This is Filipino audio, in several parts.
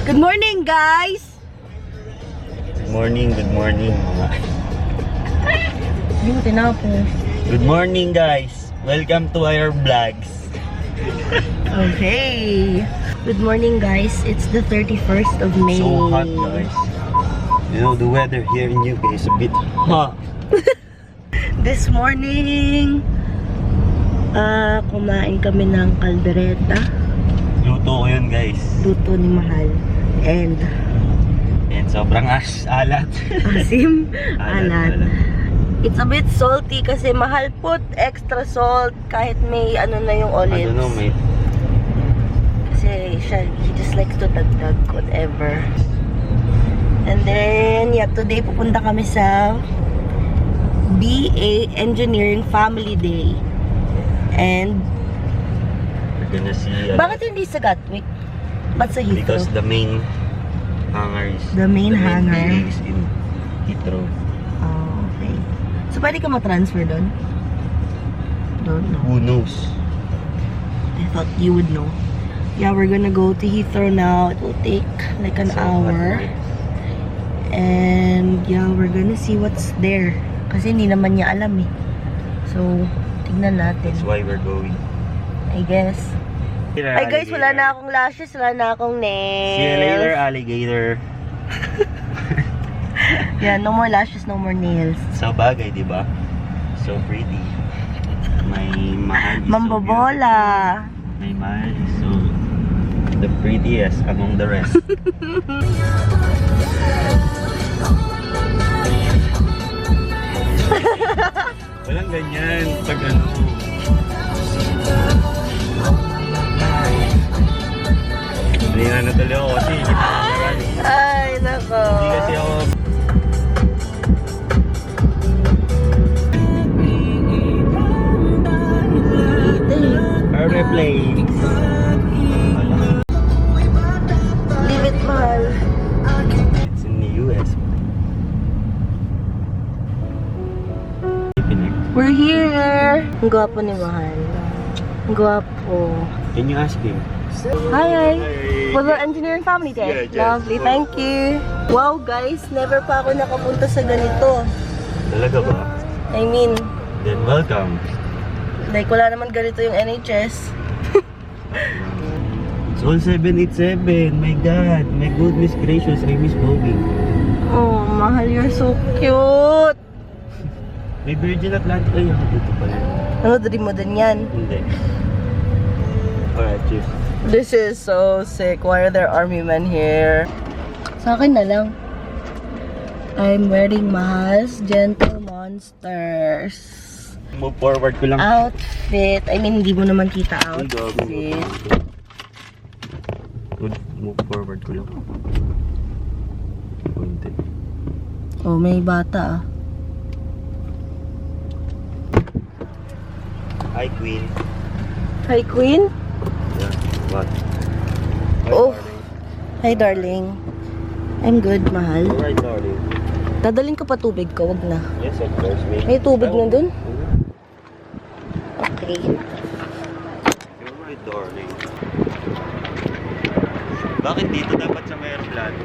Good morning, guys! Good morning mga. Yung tinapos. Good morning guys. Welcome to our vlogs. Okay. Good morning, guys. It's the 31st of May. So hot guys. You know the weather here in UK is a bit hot. This morning, kumain kami ng kaldereta. Luto ko yun guys. Luto ni Mahal. And Sobrang alat. asim, alat. It's a bit salty kasi Mahal put extra salt kahit may ano na yung olives. I don't know mate. Kasi he just likes to dagdag whatever. And then, yeah, today pupunta kami sa BA Engineering Family Day. And We're gonna see bakit hindi sa Gatwick? Ba't sa Heathrow? because the main hangar is The main hangar. BA is in Heathrow. Oh, okay. So, pwede ka ma-transfer doon? Don't know. Who knows? I thought you would know. Yeah, we're gonna go to Heathrow now. It will take like an So, hour. And yeah, we're gonna see what's there. Kasi hindi naman niya alam eh. So, tignan natin. That's why we're going. I guess. Ay guys, wala na akong lashes, wala na akong nails. See you later, alligator. Yeah, no more lashes, no more nails. So bagay, di ba? So pretty. May Mahal is Mambobola. so beautiful. May Mahal is so the prettiest among the rest. Walang ganyan pag ano. Hindi nga natuloy ako kasi hindi pa nakaraan eh. Ay, nako. Hindi kasi ako airplane. Leave it, Mahal. It's in the US. We're here. Ang gwapo ni Mahal. Ang gwapo. Can you ask him? Hi! For the Engineering Family Day. Yeah, yes. Lovely, thank you. Wow guys, never pa ako nakapunta sa ganito. Talaga ba? I mean, Then welcome. like wala naman ganito yung NHS. It's all 787. My God. My goodness gracious. I miss Boeing. Oh, Mahal, you're so cute. May Virgin Atlantic. Ay, ako dito pala. Ano, dream mo din yan? Hindi. Alright, cheers. This is so sick. Why are there army men here? Sa akin na lang. I'm wearing Mahal's Gentle Monsters Move forward ko lang. outfit. I mean, hindi mo naman kita Ay, gago. outfit. Good. Move forward ko lang. Kunti. Oh, may bata ah. Hi, Queen. Hi, Queen. Yeah. What? Hi, Oh. darling. Hi, darling. I'm good, Mahal. Alright, darling. Dadaling ka pa tubig ko, wag na. Yes, of course, mate. May tubig na dun? Mhm. Okay. You're right, darling. Bakit dito dapat sa may aeroplano?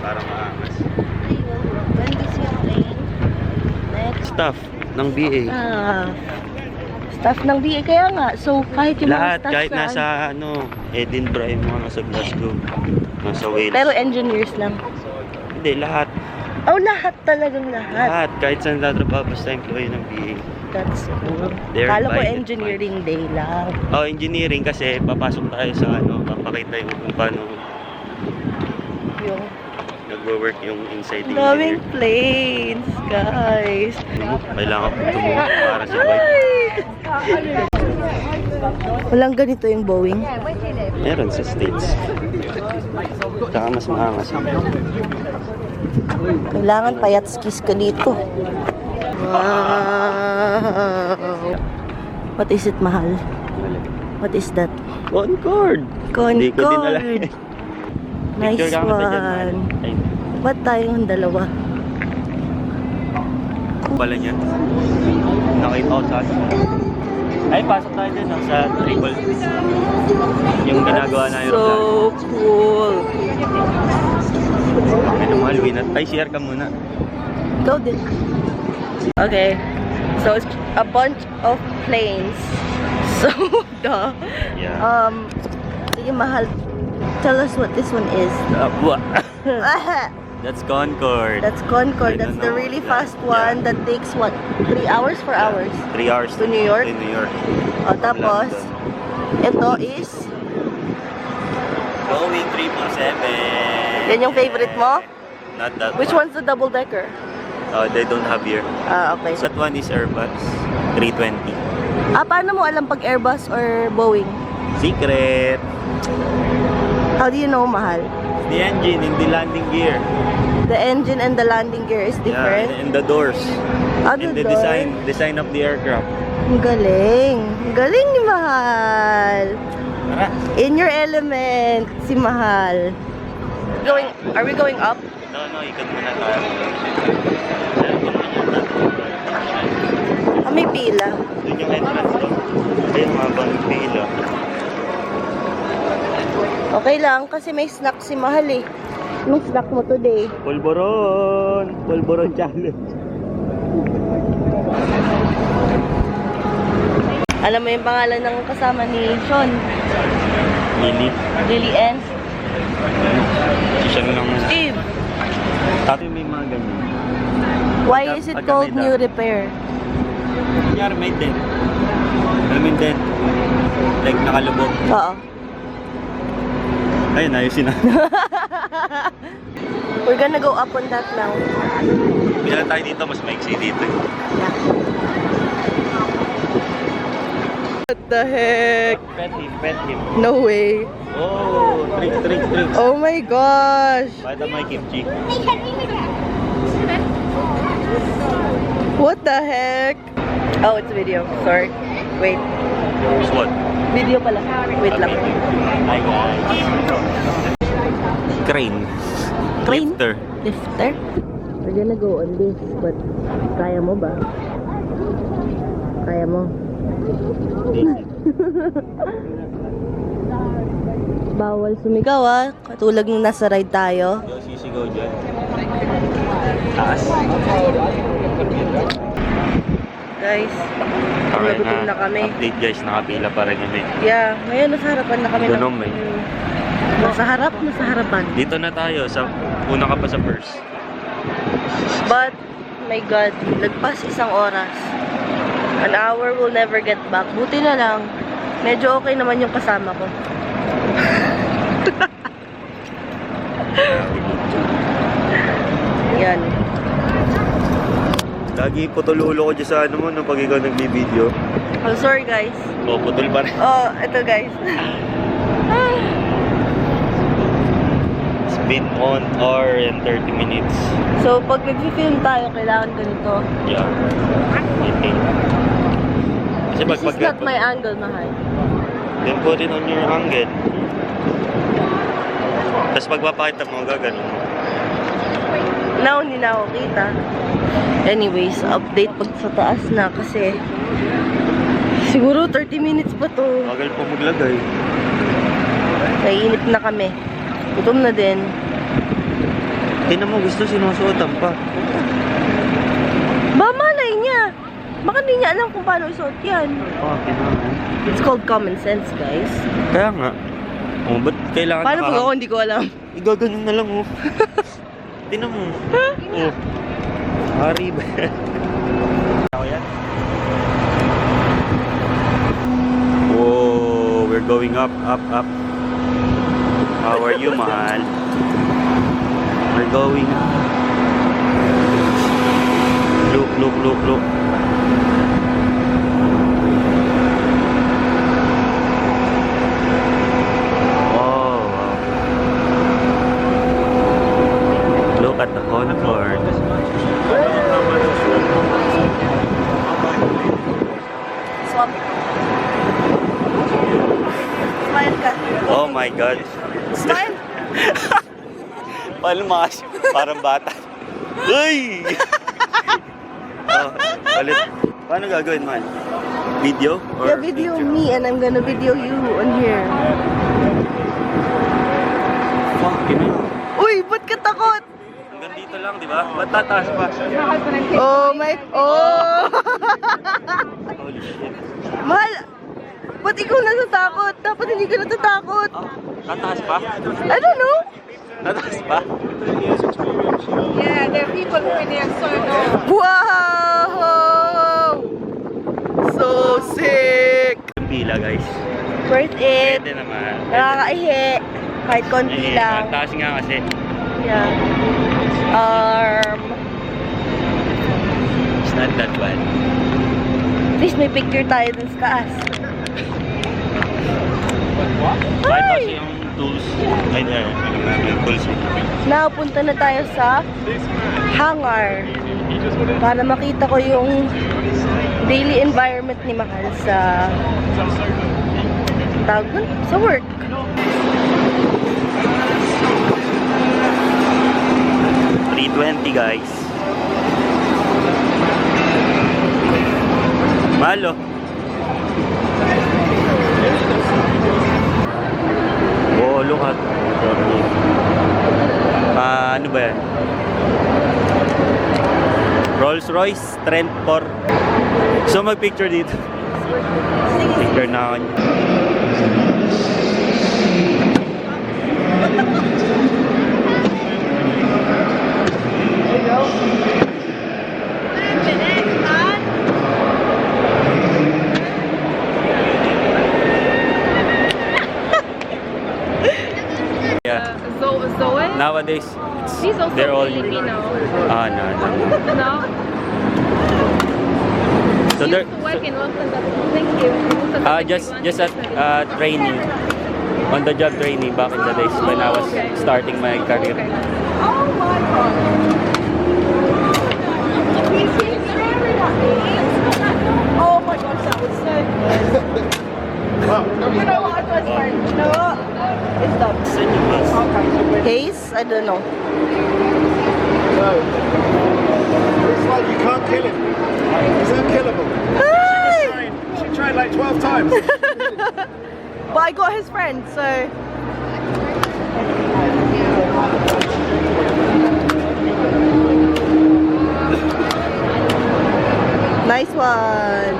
Para maangas. When is your plane? Next. Staff ng BA. Staff ng BA kaya nga. So, kahit yung Lahat, mga staff kahit nasa Edinburgh, yung mga nasa Glasgow, nasa Wales. Pero engineers lang. Hindi, lahat. Oh, lahat talagang lahat. Lahat, kahit saan tatrabaho, basta employee ng BA. That's cool. They're Kala ko invited. engineering day lang. Oh, engineering kasi papasok tayo sa papakita yung kung paano Yung nagwo-work yung inside the daming engineer. planes, guys. Kailangan ko tumuha para sa bike. Walang ganito yung Boeing. Meron sa States. Saka mas maangas. Kailangan payat-skis ka dito. Wow. What is it, Mahal? What is that? Concord! Hindi ko din alam. Concord. Nice Picture ka kita dyan, one. man. Ay, Ba't tayong dalawa? pala niya. Nakita ko sa Ay, pasok tayo din no, sa triple. Yung ginagawa na So cool. Alvin, at CR ka muna. Go din. Okay. So, it's a bunch of planes. So, Yeah. sige, mahal. Tell us what this one is. What? That's Concorde. That's Concorde. I That's don't the know. really Yeah. fast one that takes, what, 3 hours, 4 hours? 3 hours To New York? To New York. O, tapos, ito is, Boeing 777. yan yung favorite mo? Not that Which one. one's the double decker? They don't have here. Okay. So that one is Airbus 320. Paano mo alam pag Airbus or Boeing? Secret. How do you know, mahal? The engine and the landing gear. The engine and the landing gear is different? Yeah, and the doors. The And the door? design of the aircraft. Ang galing. Ang galing ni Mahal. Tara. In your element, si Mahal. Are we going up? No, ikot muna tayo. May pila. Doon yung entrance ko. Ayun, mabang pila. Okay lang, kasi may snack si Mahal eh. Anong snack mo today? Polvoron! Polvoron challenge. Alam mo yung pangalan ng kasama ni Sean? Lily. Lily Ann? Siya na lang. Steve! Dati may mga ganyan. Why is it called Pagka- new repair? Kunyari may dent. Alam mo yung dent? Like nakalubog. Oo. Ayun, ayusin na. We're gonna go up on that now. Bila tayo dito, mas maiksi dito. What the heck? Pet him. No way. Oh, trick. Oh my gosh. Pakita mo yung kimchi. What the heck? Oh, it's video. Sorry. Wait. This one. Video pala. Wait lang. Hi guys. Crane. Crane? Lifter. Lifter? We're gonna go on this, but kaya mo ba? Kaya mo? Bawal sumigaw ah. Katulad nung nasa ride tayo. Yo, sisigaw dyan. Taas. Guys, gutom na kami. Update guys, nakapila pa rin kami. Yeah, ngayon nasa harapan na kami. Ganun eh. Nasa harapan. Dito na tayo, una ka pa sa first. But, my God, lagpas 1 oras. An hour will never get back. Buti na lang, medyo okay naman yung kasama ko. Yan. Lagi putol ulo ko dyan sa ano mo no, pag ikaw nagbibideo. I'm sorry guys. O, putol pa rin. Oh, ito guys. It's been 1 hour and 30 minutes. So, pag nag-film tayo, kailangan ganito. Yeah. Okay. Kasi This is not my angle, mahal. then put it on your angle. Tapos pagpapakita mo, gagano. Now, hindi na ako kita. Anyways, update pag sa taas na kasi siguro 30 minutes pa to. Bagal pa maglagay. Naiinip na kami. Gutom na din. Tingnan mo, gusto sinusuotan pa. Ba, malay niya. Baka hindi niya alam kung paano isuot yan. It's called common sense, guys. Kaya nga. Oh, ba't kailangan Paano pag ako hindi ko alam? Igaganon na lang, oh. Tingnan mo. Oh. Hari ba? Ako yan. Whoa, we're going up. How are you, mahal? We're going up. Look. Oh, wow. Look at the Concorde. Swap. Smile ka. Oh my God. Smile. Palmas. Parang bata. Uy! Oh, palit. Paano gagawin, man? Video? Or Yeah, video picture? me and I'm gonna video you on here. Fuck, you know. Uy, ba't ka takot? Hanggang dito lang, di ba? Ba't tataas pa? Oh my... Oh! Holy shit. Mahal! Ba't ikaw natatakot? Dapat hindi ka natatakot. Oh, tataas pa? I don't know. Tataas pa? Yeah, there are people who are there, so no. Wow! So sick! Yung pila, guys. Worth it. Pwede naman. Nakakaihi. Kahit konti lang. Taas nga kasi. Yeah. It's not that bad. At least may picture tayo dun sa taas. Kahit kasi yung tools. Ay, there. Yung tools. Napunta na tayo sa hangar para makita ko yung daily environment ni Mahal sa tawag dun? Sa work. $320, guys. Malo. Oh, look at. Ano ba yan? Rolls Royce Trent 4. So mag-picture dito. Picture na ako niya. Yeah. Zoe? Nowadays, She's also they're all Filipino. no. No? So She they're used to work in Wakanda. Thank you. just at training, on the job training back in the days when I was Okay. starting my career. Okay. Oh my god! Oh my gosh, that was so good. You know what? It was fun. You know what? It's done. Haze? I don't know. No. It's like you can't kill him. He's unkillable. Hi! She tried like 12 times. But I got his friend, so... Nice one!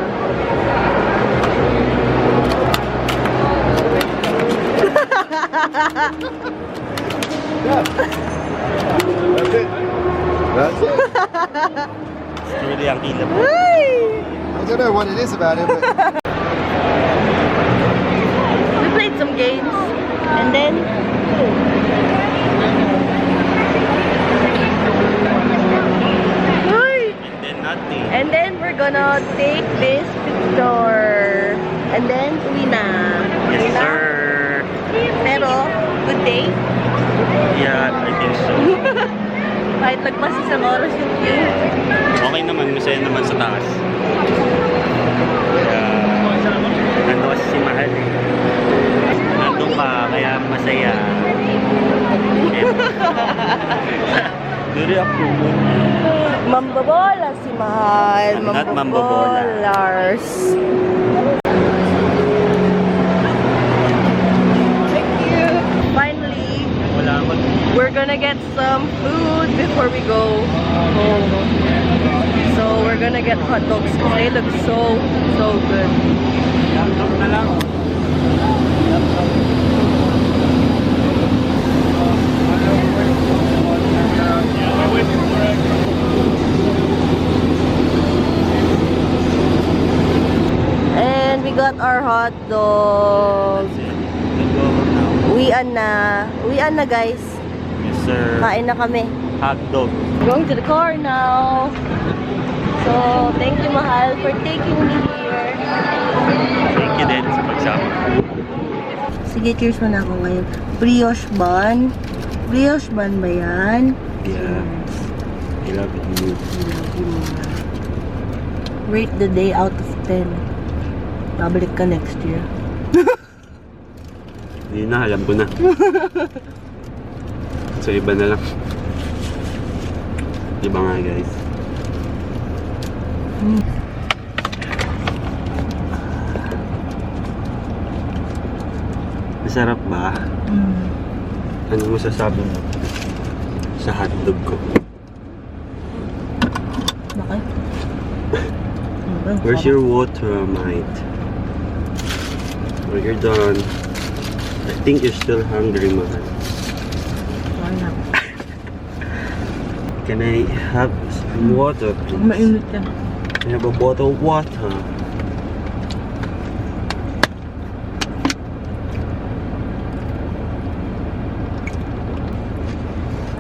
That's it. That's it. Truly ang kilap. Hi! I don't know what it is about him, but We played some games, and then... Hi! And then nothing. And then we're gonna take this picture. And then uwi na. Yes, Uwi na. sir. Pero, good day. Yeah, I think so. Kahit nagpas isang oras yung queue. Okay naman, masaya naman sa taas. Nandun kasi si Mahal. Nandun ka, kaya masaya. Duri ako. Mambabola si Mahal. I'm not mambabola. Mambabolars. Finally, Wala ako. we're gonna get some food before we go home. So we're gonna get hot dogs because they look so good. Laptop na lang. And we got our hot dogs. Uwian na guys. Yes, sir. Kain na kami. Hot dog. Going to the car now. So, thank you Mahal for taking me here. Thank you din sa pagsama. Sige, cheers muna ako ngayon. Brioche bun. Brioche bun ba yan? Yeah. I love it. Rate the day out of 10. Babalik ka next year. Hindi na, alam ko na. So, iba na lang. Iba nga, guys. Masarap ba? Ano mo sasabi mo? sa hotdog ko. Bakit? Where's your water, mate? When you're done, I think you're still hungry, mahal. Wala. Can I have some water, please? Mainit yan. I have a bottle of water.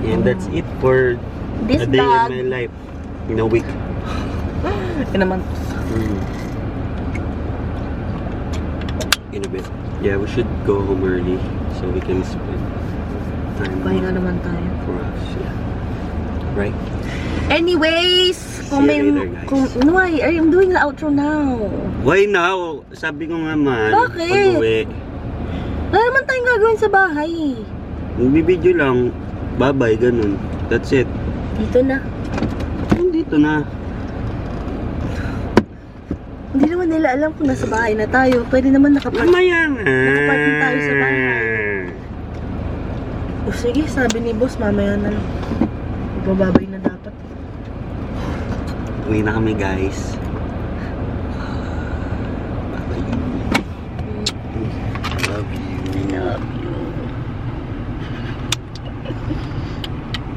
And that's it for This a day vlog. in my life. In a week. Yun naman. In a bit. Yeah, we should go home early so we can spend time Pahinga naman tayo. for us. Yeah. Right? Anyways, See you later, guys. Why? I'm doing the outro now. Why now? Sabi ko nga man. Bakit? Pag-uwi. Wala naman tayong gagawin sa bahay. Magbibideo lang. Bye-bye, ganun. That's it. Dito na. Dito na. Hindi naman nila alam kung nasa bahay na tayo. Pwede naman Mamaya nga. nakaparking tayo sa bahay. O sige, sabi ni boss, mamaya na lang. Bababay na dapat. Uwi na kami, guys.